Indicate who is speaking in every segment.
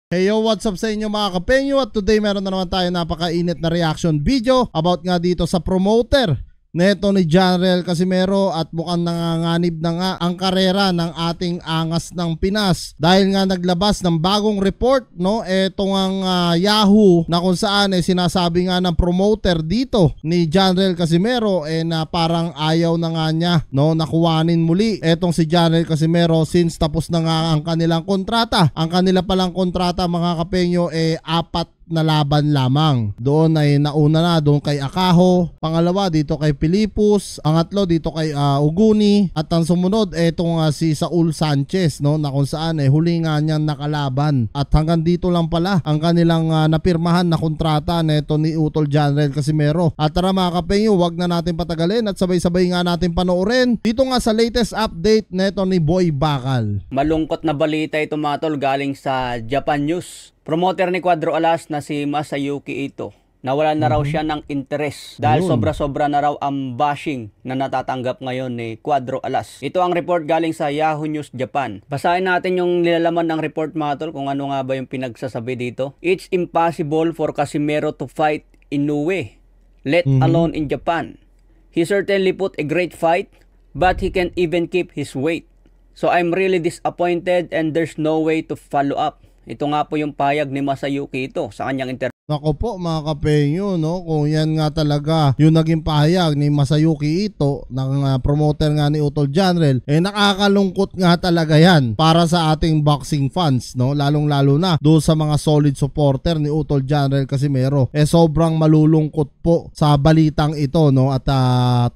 Speaker 1: Hey yo, what's up sa inyo mga kapenyo? At today meron na naman tayo napakainit na reaction video about nga dito sa promoter neto ni Janriel Casimero at mukhang nanganganib na nga ang karera ng ating angas ng Pinas dahil nga naglabas ng bagong report, no? Etong ang Yahoo na kung saan sinasabi nga ng promoter dito ni Janriel Casimero na parang ayaw na nga niya, no, nakuwanin muli etong si Janriel Casimero since tapos na nga ang kanilang kontrata. Ang kanila palang kontrata mga kapenyo 4 na laban lamang. Doon ay nauna na doon kay Akaho, pangalawa dito kay Pilipus, ang atlo dito kay Uguni, at ang sumunod etong si Saul Sanchez, no, na kung saan huli nga niyang nakalaban. At hanggang dito lang pala ang kanilang napirmahan na kontrata neto ni Utol Janriel Casimero. At tara mga kapenyo, wag na natin patagalin at sabay-sabay nga natin panoorin dito nga sa latest update neto ni Boy Bakal.
Speaker 2: Malungkot na balita ito mga tol galing sa Japan News. Promoter ni Cuadro Alas na si Masayuki Ito, nawalan na raw siya ng interes dahil sobra-sobra na raw ang bashing na natatanggap ngayon ni Cuadro Alas. Ito ang report galing sa Yahoo News Japan. Basahin natin yung nilalaman ng report mga tol kung ano nga ba yung pinagsasabi dito. It's impossible for Casimero to fight in Inoue, let alone in Japan. He certainly put a great fight, but he can't even keep his weight. So I'm really disappointed and there's no way to follow up. Ito nga po yung payag ni Masayuki Ito sa kanyang interview.
Speaker 1: Nako po mga kapenyo, no, kung yan nga talaga yung naging pahayag ni Masayuki Ito ng promoter nga ni Utol Janriel, nakakalungkot nga talaga yan para sa ating boxing fans, no, lalong lalo na doon sa mga solid supporter ni Utol Janriel Casimero. Sobrang malulungkot po sa balitang ito, no, at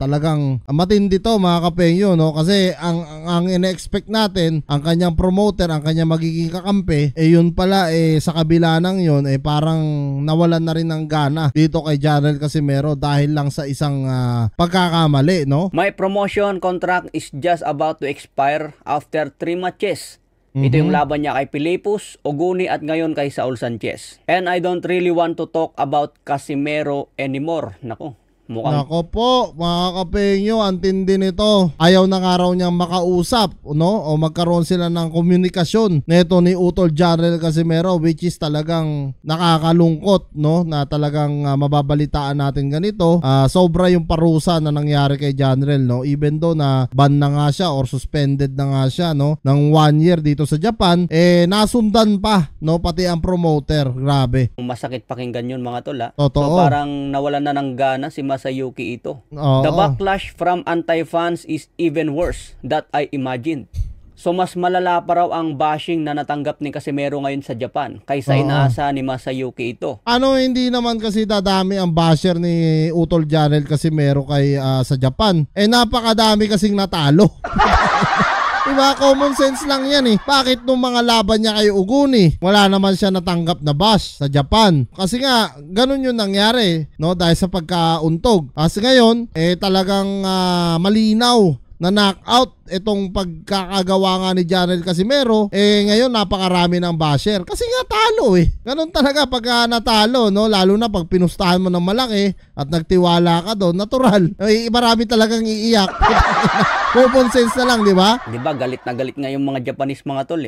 Speaker 1: talagang matindi to mga kapenyo, no, kasi ang ina-expect natin, ang kanyang promoter, ang kanyang magiging kakampi, yun pala sa kabila ng yun parang nawalan na rin ng gana dito kay Janriel Casimero dahil lang sa isang pagkakamali, no?
Speaker 2: My promotion contract is just about to expire after 3 matches. Ito yung laban niya kay Pilipus, Uguni at ngayon kay Saul Sanchez. And I don't really want to talk about Casimero anymore. Nako.
Speaker 1: Nako po mga kapenyo, ang tindi nito. Ayaw na nga raw niyang makausap, no, o magkaroon sila ng komunikasyon neto ni Utol Janriel Casimero, which is talagang nakakalungkot, no, na talagang mababalitaan natin ganito. Sobra yung parusa na nangyari kay Janriel, no, even though na ban na nga siya or suspended na nga siya, no, ng 1 year dito sa Japan, nasundan pa, no, pati ang promoter. Grabe.
Speaker 2: Masakit pakinggan yun mga tol.
Speaker 1: Totoo.
Speaker 2: So parang nawalan na ng gana si Masayuki Ito. The backlash from anti-fans is even worse that I imagined. So mas malala pa raw ang bashing na natanggap ni Casimero ngayon sa Japan kaysa inaasa ni Masayuki Ito.
Speaker 1: Hindi naman kasi dadami ang basher ni Utol Janriel Casimero kay sa Japan. Napakadami kasing natalo. Diba, common sense lang yan Bakit nung mga laban niya kay Uguni, wala naman siya natanggap na bash sa Japan? Kasi nga, ganun yung nangyari, no, dahil sa pagkauntog. Kasi ngayon, talagang malinaw na knockout itong pagkakagawa nga ni Janriel Casimero. Ngayon napakarami ng basher kasi nga talo ganun talaga pag natalo, no, lalo na pag pinustahan mo ng malaki at nagtiwala ka doon, natural marami talagang iiyak. Common sense na lang, di ba?
Speaker 2: Di ba galit na galit nga yung mga Japanese mga tol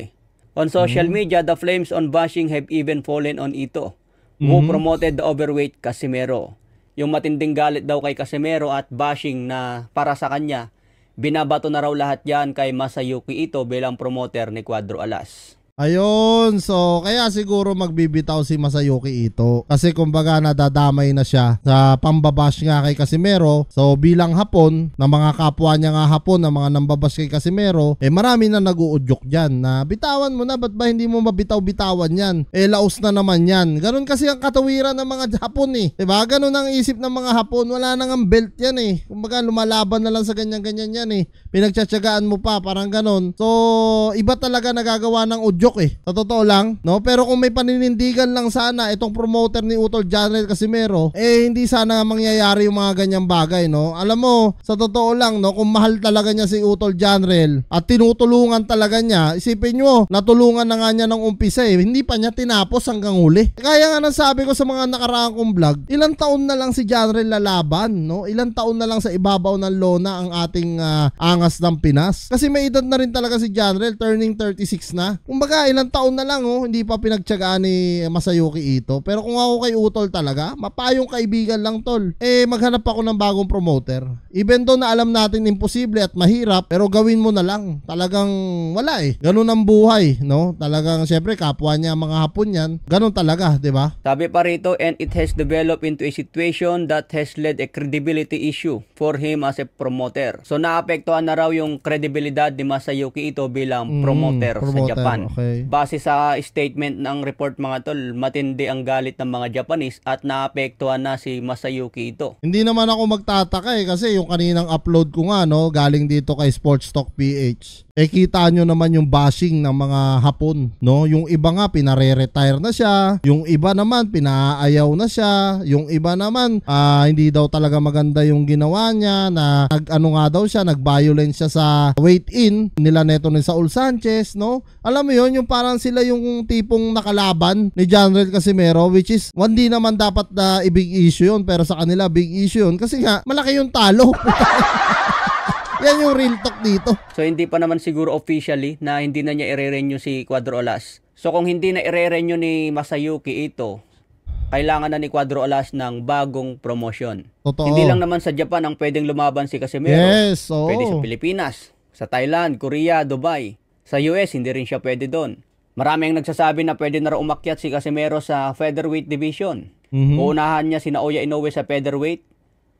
Speaker 2: On social media, the flames on bashing have even fallen on Ito, who promoted the overweight Casimero. Yung matinding galit daw kay Casimero at bashing na para sa kanya, binabato na raw lahat yan kay Masayuki Ito bilang promoter ni Cuadro Alas.
Speaker 1: Ayun, so kaya siguro magbibitaw si Masayuki Ito kasi kumbaga nadadamay na siya sa pambabash nga kay Casimero. So bilang Hapon, na mga kapwa niya nga Hapon na mga nambabash kay Casimero, marami na nag-uudyok dyan na bitawan mo na, ba't ba hindi mo mabitaw-bitawan yan? Laos na naman yan. Ganun kasi ang katawiran ng mga Hapon diba? Ganun ang isip ng mga Hapon, wala nang ang belt yan kumbaga lumalaban na lang sa ganyan-ganyan yan pinagtsatsagaan mo pa, parang ganun. So iba talaga nagagawa ng udyok sa totoo lang, no? Pero kung may paninindigan lang sana itong promoter ni Utol Janriel Casimero, hindi sana mangyayari yung mga ganyang bagay, no? Alam mo, sa totoo lang, no, kung mahal talaga niya si Utol Janriel at tinutulungan talaga niya, isipin nyo, natulungan na nga niya ng umpisa hindi pa niya tinapos hanggang huli. Kaya nga nasabi ko sa mga nakaraang kong vlog, ilang taon na lang si Janriel lalaban, no? Ilang taon na lang sa ibabaw ng lona ang ating angas ng Pinas. Kasi may edad na rin talaga si Janriel, turning 36 na. Kumbaga Kumbaga, ilang taon na lang hindi pa pinagtiyagaan ni Masayuki Ito. Pero kung ako kay Utol talaga, mapayong kaibigan lang tol. Maghanap ako ng bagong promoter. Even though na alam natin imposible at mahirap, pero gawin mo na lang. Talagang wala Ganun ang buhay, no? Talagang syempre kapwa niya mga Hapon yan. Ganun talaga, 'di ba?
Speaker 2: Sabi pa rito, and it has developed into a situation that has led a credibility issue for him as a promoter. So naapektuhan na raw yung kredibilidad ni Masayuki Ito bilang promoter sa Japan.
Speaker 1: Okay.
Speaker 2: Base sa statement ng report mga tol, matindi ang galit ng mga Japanese at naapektuhan na si Masayuki Ito.
Speaker 1: Hindi naman ako magtataka kasi yung kaninang upload ko nga galing dito kay Sports Talk PH. Kita nyo naman yung bashing ng mga Hapon, no? Yung iba nga pinare-retire na siya, yung iba naman pinaayaw na siya, yung iba naman hindi daw talaga maganda yung ginawa niya, na nag-violence siya sa weight-in nila neto ni Saul Sanchez, no? Alam mo yun, yung parang sila yung tipong nakalaban ni Janrel Casimero, which is hindi naman dapat na big issue yun, pero sa kanila big issue yun kasi nga malaki yung talo. Yan yung real talk dito.
Speaker 2: So hindi pa naman siguro officially na hindi na niya i-renew si Cuadro Alas. So kung hindi na i-renew ni Masayuki Ito, kailangan na ni Cuadro Alas ng bagong promotion.
Speaker 1: Totoo.
Speaker 2: Hindi lang naman sa Japan ang pwedeng lumaban si Casimero.
Speaker 1: Yes, oo.
Speaker 2: Pwede sa Pilipinas, sa Thailand, Korea, Dubai. Sa US, hindi rin siya pwede doon. Marami ang nagsasabi na pwede na raw umakyat si Casimero sa featherweight division. Uunahan niya si Naoya Inoue sa featherweight.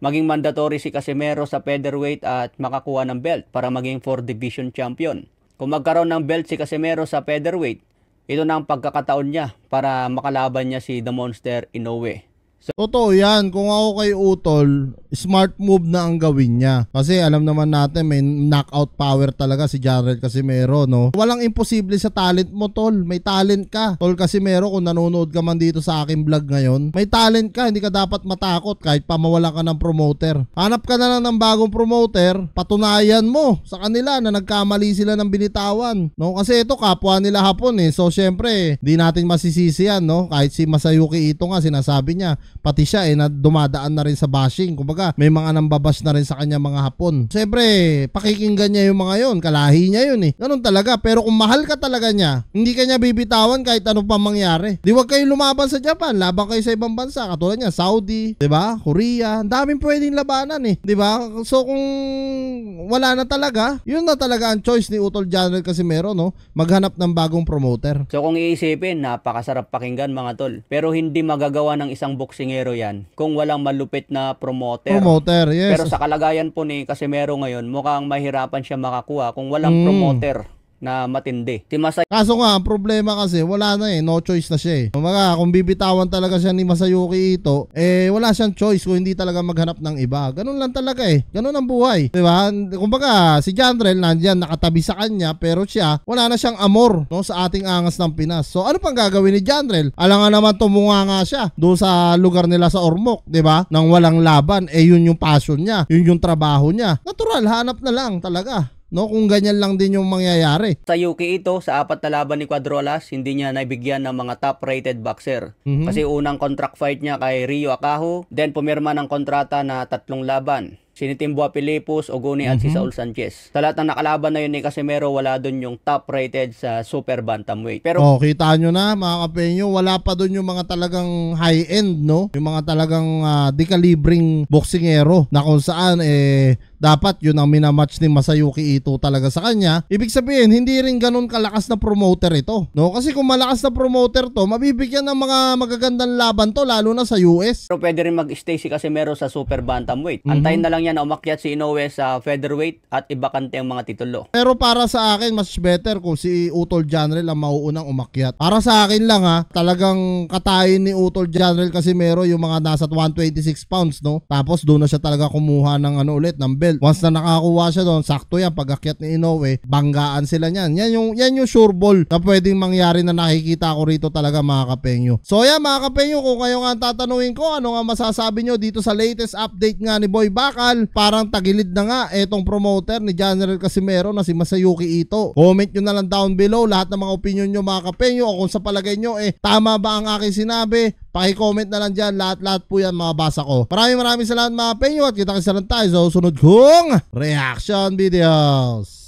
Speaker 2: Maging mandatory si Casimero sa featherweight at makakuha ng belt para maging 4 division champion. Kung magkaroon ng belt si Casimero sa featherweight, ito na ang pagkakataon niya para makalaban niya si The Monster Inoue.
Speaker 1: Totoo yan. Kung ako kay Utol, smart move na ang gawin niya. Kasi alam naman natin may knockout power talaga si Janrel Casimero, no? Walang imposible sa talent mo, tol. May talent ka. Tol Casimero, kung nanonood ka man dito sa aking vlog ngayon, may talent ka. Hindi ka dapat matakot kahit pa mawala ka ng promoter. Hanap ka na lang ng bagong promoter. Patunayan mo sa kanila na nagkamali sila ng binitawan, no? Kasi ito kapwa nila Hapon So syempre, di natin masisisi yan, no? Kahit si Masayuki Ito nga sinasabi niya, pati siya na dumadaan na rin sa bashing. Kumbaga, may mga nambabash na rin sa kanya mga Hapon. Siyempre, pakikinggan niya yung mga yon, kalahi niya yun Ganun talaga. Pero kung mahal ka talaga niya, hindi ka niya bibitawan kahit ano pa mangyari. Di wag kayo lumaban sa Japan, laban kayo sa ibang bansa. Katulad niya, Saudi, di ba? Korea, ang daming pwedeng labanan di ba? So kung wala na talaga, yun na talaga ang choice ni Utol Janrel Casimero, no? Maghanap ng bagong promoter.
Speaker 2: So kung iisipin, napakasarap pakinggan mga tol. Pero hindi magagawa ng isang boxing yan kung walang malupit na promoter.
Speaker 1: Yes.
Speaker 2: Pero sa kalagayan po ni Casimero ngayon, mukhang mahirapan siya makakuha kung walang promoter na matindi. Si
Speaker 1: Kaso nga, ang problema kasi wala na no choice na siya Kumbaga, kung bibitawan talaga siya ni Masayuki Ito, wala siyang choice kung hindi talaga maghanap ng iba. Ganun lang talaga Ganun ang buhay. Diba? Kumbaga, si Janrel nandyan nakatabi sa kanya, pero siya, wala na siyang amor sa ating angas ng Pinas. So, ano pang gagawin ni Janrel? Alam nga naman tumunga nga siya doon sa lugar nila sa Ormoc, diba? Nang walang laban, yun yung passion niya, yun yung trabaho niya. Natural, hanap na lang talaga. No, kung ganyan lang din yung mangyayari.
Speaker 2: Sa Yuki Ito, sa 4 na laban ni Cuadro Alas, hindi niya naibigyan ng mga top-rated boxer. Kasi unang contract fight niya kay Ryo Akaho, then pumirma ng kontrata na 3 laban. Si Timbua Pilipos, Oguni at si Saul Sanchez. Sa lahat ng nakalaban na yun ni Casimero, wala dun yung top-rated sa super bantamweight. Pero
Speaker 1: kita nyo na mga kapenyo, wala pa dun yung mga talagang high-end, no? Yung mga talagang dekalibring boksingero na kung saan dapat yun ang minamatch ni Masayuki Ito talaga sa kanya. Ibig sabihin, hindi rin ganun kalakas na promoter ito, no? Kasi kung malakas na promoter to, mabibigyan ng mga magagandang laban to, lalo na sa US.
Speaker 2: Pero pwede rin mag-stay si Casimero sa super bantamweight. Antayin na lang yan na umakyat si Inoue sa featherweight at ibakante ang mga titulo.
Speaker 1: Pero para sa akin, mas better kung si Utol Janrel ang mauunang umakyat. Para sa akin lang talagang katayin ni Utol Janrel Casimero yung mga nasa 126 pounds, no? Tapos doon na siya talaga kumuha ng ulit, ng belt. Once na nakakuha siya doon, sakto yan, pag-akyat ni Inoue, banggaan sila niyan. Yan yung sure ball na pwedeng mangyari na nakikita ko rito talaga mga kapenyo. So yan mga kapenyo, kung kayo nga tatanungin ko, ano nga masasabi nyo dito sa latest update nga ni Boy Bakal, parang tagilid na nga etong promoter ni Janrel Casimero na si Masayuki Ito. Comment nyo na lang down below lahat ng mga opinion nyo mga kapenyo, o kung sa palagay nyo tama ba ang aking sinabi, paki-comment na lang dyan, lahat po yan mababasa ko. Maraming salamat mga penyo at kita-kita lang tayo sa susunod kong reaction videos.